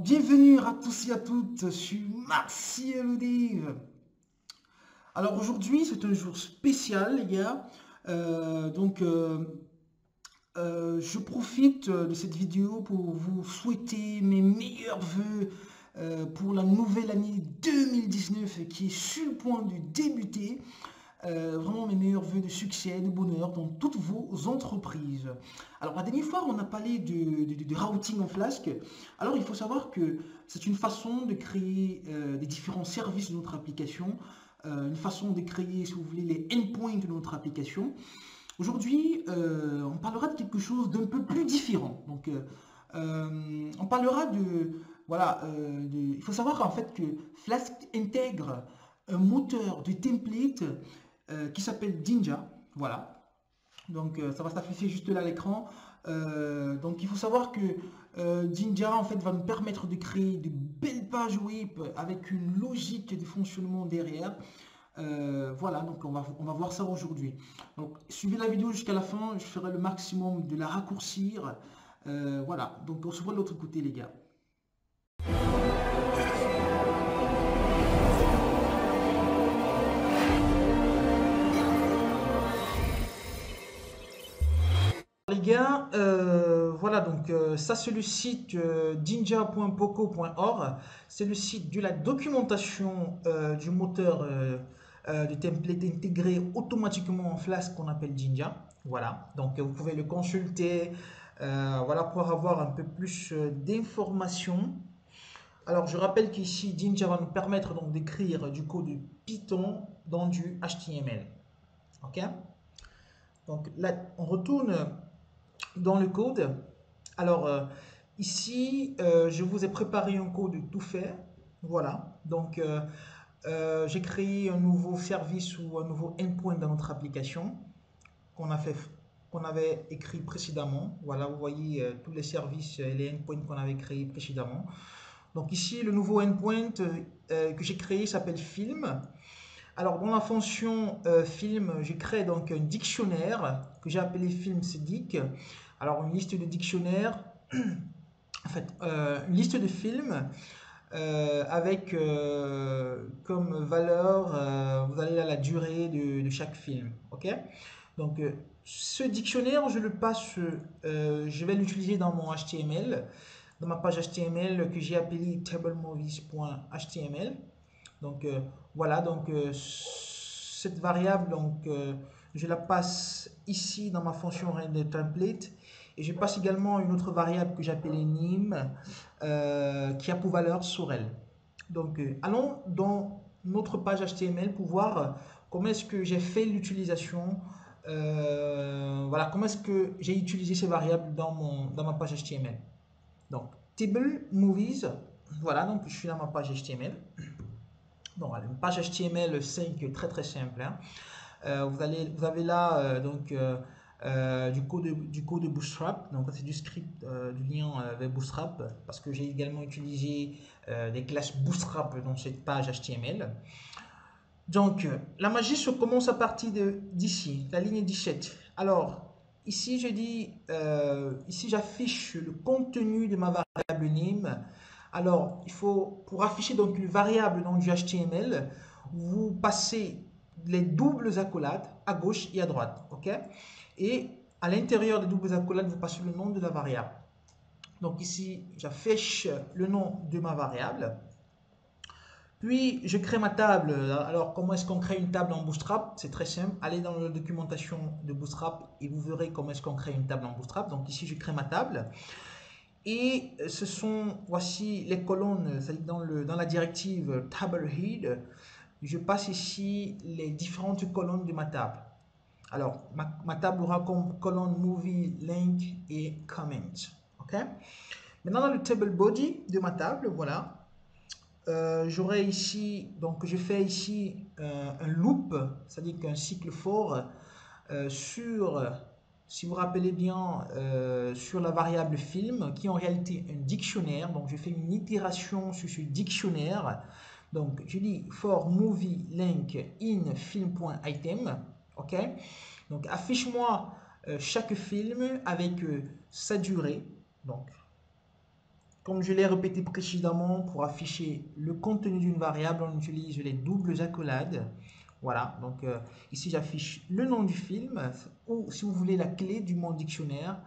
Bienvenue à tous et à toutes, je suis Maxi Elodive. Alors aujourd'hui, c'est un jour spécial, les gars. Je profite de cette vidéo pour vous souhaiter mes meilleurs vœux pour la nouvelle année 2019 qui est sur le point de débuter. Vraiment mes meilleurs vœux de succès, de bonheur dans toutes vos entreprises. Alors la dernière fois, on a parlé de routing en Flask. Alors il faut savoir que c'est une façon de créer des différents services de notre application, une façon de créer, si vous voulez, les endpoints de notre application. Aujourd'hui, on parlera de quelque chose d'un peu plus différent. On parlera il faut savoir en fait que Flask intègre un moteur de template qui s'appelle Jinja. Voilà. Ça va s'afficher juste là à l'écran. Il faut savoir que Jinja en fait va nous permettre de créer de belles pages web avec une logique de fonctionnement derrière. On va voir ça aujourd'hui. Donc suivez la vidéo jusqu'à la fin, je ferai le maximum de la raccourcir. Donc on se voit de l'autre côté les gars. Les gars, ça c'est le site jinja.poco.org, c'est le site de la documentation du moteur de template intégré automatiquement en Flask qu'on appelle Jinja. Voilà, donc vous pouvez le consulter pour avoir un peu plus d'informations. Alors je rappelle qu'ici Jinja va nous permettre donc d'écrire du code Python dans du HTML. Ok? Donc là on retourne dans le code. Alors ici, je vous ai préparé un code tout fait. Voilà. J'ai créé un nouveau service ou un nouveau endpoint dans notre application qu'on avait écrit précédemment. Voilà, vous voyez tous les services et les endpoints qu'on avait créés précédemment. Donc ici, le nouveau endpoint que j'ai créé s'appelle film. Alors dans la fonction film, j'ai créé donc un dictionnaire que j'ai appelé filmcdic. Alors une liste de dictionnaires, une liste de films avec comme valeur, vous allez à la durée de chaque film. Ok? Donc ce dictionnaire, je vais l'utiliser dans mon HTML, dans ma page HTML que j'ai appelée tablemovies.html. Cette variable, je la passe ici dans ma fonction renderTemplate et je passe également une autre variable que j'appelle name qui a pour valeur Sorel. Allons dans notre page HTML pour voir comment est-ce que j'ai fait l'utilisation, comment est-ce que j'ai utilisé ces variables dans ma page HTML. Donc, table movies, voilà, donc je suis dans ma page HTML. Donc, une page HTML5 très très simple. Hein. Vous avez là du code Bootstrap. Donc, c'est du script, du lien vers Bootstrap parce que j'ai également utilisé des classes Bootstrap dans cette page HTML. Donc, la magie se commence à partir d'ici, la ligne 17. Alors, ici, ici j'affiche le contenu de ma variable name. Alors, pour afficher donc une variable dans du HTML, vous passez les doubles accolades à gauche et à droite, ok? Et à l'intérieur des doubles accolades, vous passez le nom de la variable. Donc ici, j'affiche le nom de ma variable. Puis, je crée ma table. Alors, comment est-ce qu'on crée une table en Bootstrap? C'est très simple. Allez dans la documentation de Bootstrap et vous verrez comment est-ce qu'on crée une table en Bootstrap. Donc ici, je crée ma table. Et voici les colonnes, dans la directive TableHead, je passe ici les différentes colonnes de ma table. Alors, ma table aura comme colonne movie, link et comment. Ok? Maintenant, dans le table body de ma table, voilà, j'aurai ici, donc je fais ici un loop, c'est-à-dire qu'un cycle for si vous vous rappelez bien, sur la variable film, qui est en réalité un dictionnaire. Donc, je fais une itération sur ce dictionnaire. Donc, je dis for movie link in film.item. OK? Donc, affiche-moi chaque film avec sa durée. Donc, comme je l'ai répété précédemment, pour afficher le contenu d'une variable, on utilise les doubles accolades. Voilà, donc ici j'affiche le nom du film, ou si vous voulez la clé du mon dictionnaire.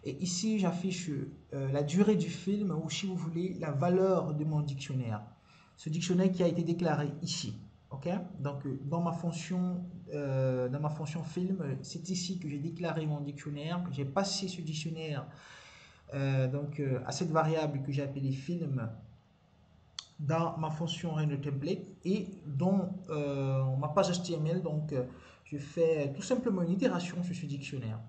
Et ici j'affiche la durée du film, ou si vous voulez la valeur de mon dictionnaire. Ce dictionnaire qui a été déclaré ici. Ok, donc dans ma fonction film, c'est ici que j'ai déclaré mon dictionnaire, que j'ai passé ce dictionnaire à cette variable que j'ai appelée film dans ma fonction render template, et dans ma page HTML, donc je fais tout simplement une itération sur ce dictionnaire.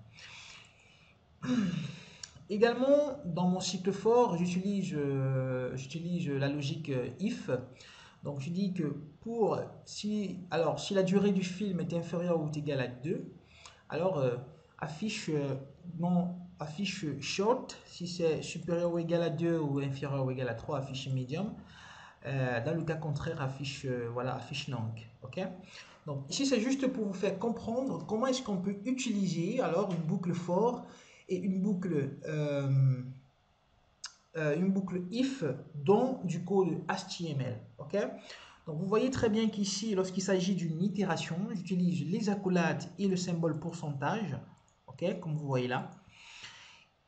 Également, dans mon cycle for, j'utilise la logique if. Donc je dis que si la durée du film est inférieure ou égale à 2, alors affiche short. Si c'est supérieur ou égal à 2 ou inférieur ou égal à 3, affiche medium. Dans le cas contraire, affiche long. Ok. Donc ici c'est juste pour vous faire comprendre comment est-ce qu'on peut utiliser alors une boucle for et une boucle if dans du code HTML. Ok. Donc vous voyez très bien qu'ici, lorsqu'il s'agit d'une itération, j'utilise les accolades et le symbole pourcentage, ok, comme vous voyez là.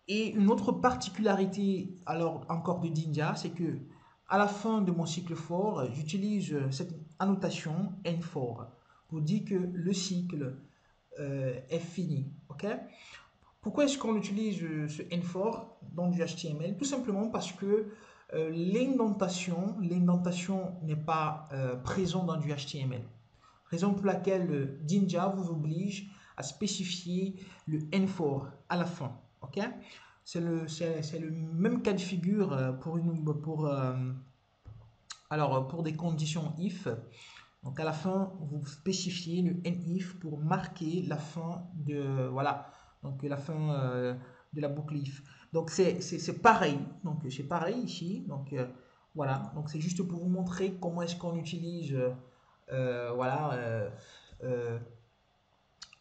Et une autre particularité alors encore de Jinja, c'est que à la fin de mon cycle for, j'utilise cette annotation N4 pour dire que le cycle est fini. Ok. Pourquoi est-ce qu'on utilise ce N4 dans du HTML? Tout simplement parce que l'indentation n'est pas présente dans du HTML. Raison pour laquelle Jinja vous oblige à spécifier le N4 à la fin. Ok? C'est le même cas de figure pour des conditions if. Donc à la fin, vous spécifiez le NIF pour marquer la fin de la boucle if. Donc c'est pareil. Donc c'est pareil ici. Donc voilà. Donc c'est juste pour vous montrer comment est-ce qu'on utilise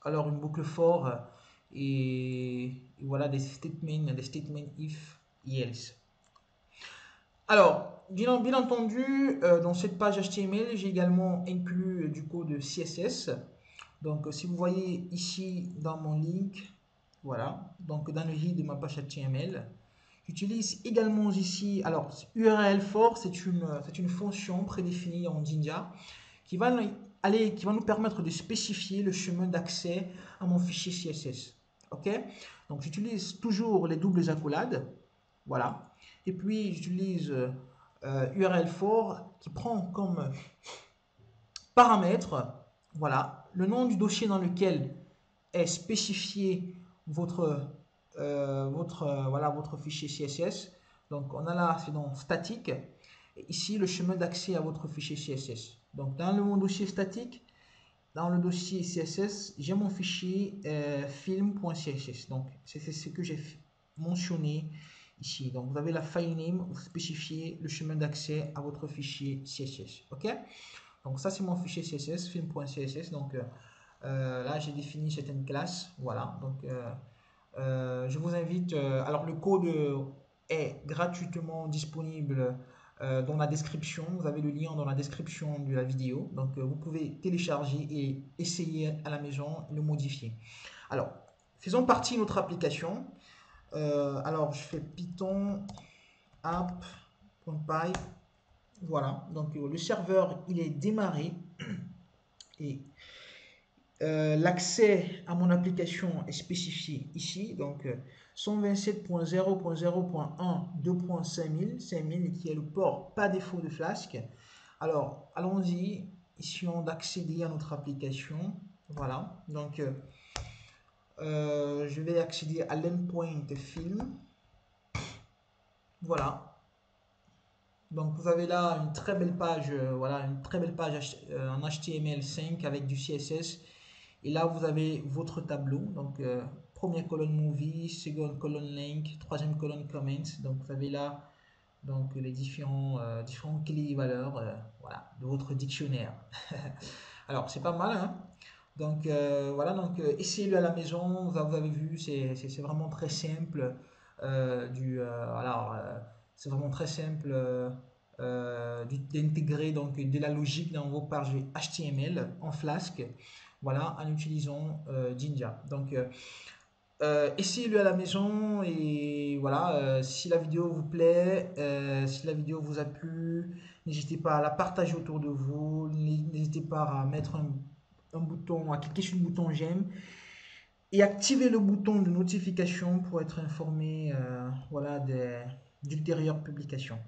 alors une boucle for et voilà des statements if et else. Alors, bien entendu, dans cette page HTML, j'ai également inclus du code CSS. Donc, si vous voyez ici dans mon link, voilà, donc dans le head de ma page HTML, j'utilise également ici, alors URL for, c'est une fonction prédéfinie en Jinja qui va nous permettre de spécifier le chemin d'accès à mon fichier CSS. Ok? Donc, j'utilise toujours les doubles accolades. Voilà. Et puis, j'utilise URL for qui prend comme paramètre voilà, le nom du dossier dans lequel est spécifié votre fichier CSS. Donc, on a là, c'est dans statique. Et ici, le chemin d'accès à votre fichier CSS. Donc, dans mon dossier statique, dans le dossier CSS, j'ai mon fichier film.css. Donc, c'est ce que j'ai mentionné ici. Donc, vous avez la file name, vous spécifiez le chemin d'accès à votre fichier CSS. OK? Donc, ça, c'est mon fichier CSS, film.css. Donc, là, j'ai défini certaines classes. Voilà. Donc, je vous invite. Alors, le code est gratuitement disponible dans la description. Vous avez le lien dans la description de la vidéo. Donc, vous pouvez télécharger et essayer à la maison, le modifier. Alors, faisons partie de notre application. Alors, je fais Python app.py. Voilà. Donc, le serveur, il est démarré. Et l'accès à mon application est spécifié ici. Donc, 127.0.0.1 2.5000 qui est le port pas défaut de Flask. Alors, allons-y. Ici, on d'accéder à notre application. Voilà. Donc, je vais accéder à l'endpoint film. Voilà. Donc, vous avez là une très belle page, en HTML5 avec du CSS. Et là, vous avez votre tableau. Donc, première colonne movie, seconde colonne link, troisième colonne comments. Donc, vous avez là donc, les différents clés et valeurs de votre dictionnaire. Alors, c'est pas mal. Hein? Donc, voilà. Donc, essayez-le à la maison. Vous avez vu, c'est vraiment très simple. C'est vraiment très simple d'intégrer donc de la logique dans vos pages HTML en Flask, voilà, en utilisant Jinja. Donc, essayez-le à la maison et voilà, si la vidéo vous plaît, si la vidéo vous a plu, n'hésitez pas à la partager autour de vous, n'hésitez pas à mettre un bouton, à cliquer sur le bouton j'aime et activer le bouton de notification pour être informé voilà, d'ultérieures publications.